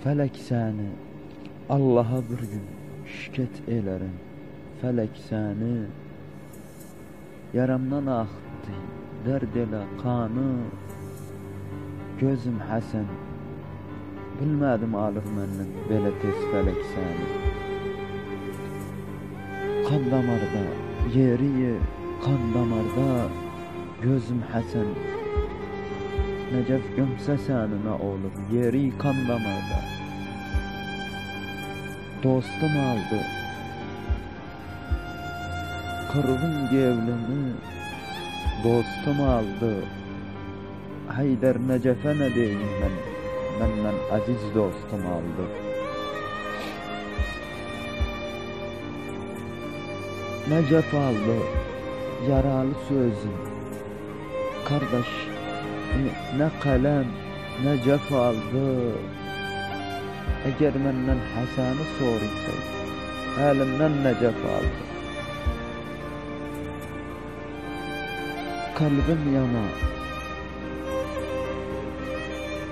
Felek səni Allaha bir gün şikayət elərim. Felek səni yaramdan axdı dərd elə qanı. Gözüm Həsən bilmədim alır məndən belə tez felek səni. Kan damarda yeri kan damarda gözüm Həsən. Necəf gömsə səni nə olur yeri kan damarda. Dostum aldı kırğın gevlimi, dostum aldı. Haydar Necəfə nə deyim mən, məndən aziz dostum aldı. Necəf aldı yaralı sözüm, kardeş ne kalem Necəf aldı. Eğer məndən Həsəni soruysa, əlimdən Necəf aldı. Kalbim yana,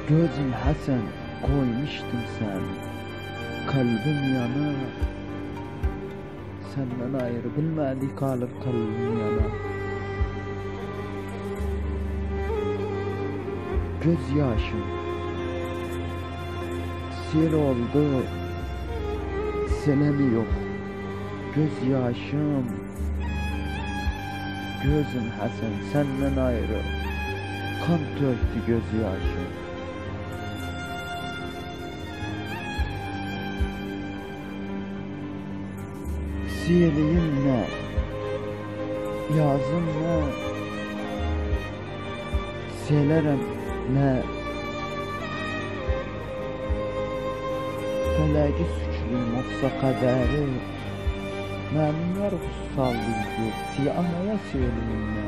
gözüm Həsən koymuştum səni. Kalbim yana, senden ayrı bilmədik kalır kalbim yana. Göz yaşım sel oldu, selemi yok. Göz yaşım, gözüm Həsən senden ayrı kan töktü göz yaşım. Siyeliyim ne, yazım ne, selerem ne. Fələgi suçluyum olsa qədəri, mənim var bu sallıydı, siyanaya söyleyeyim ne.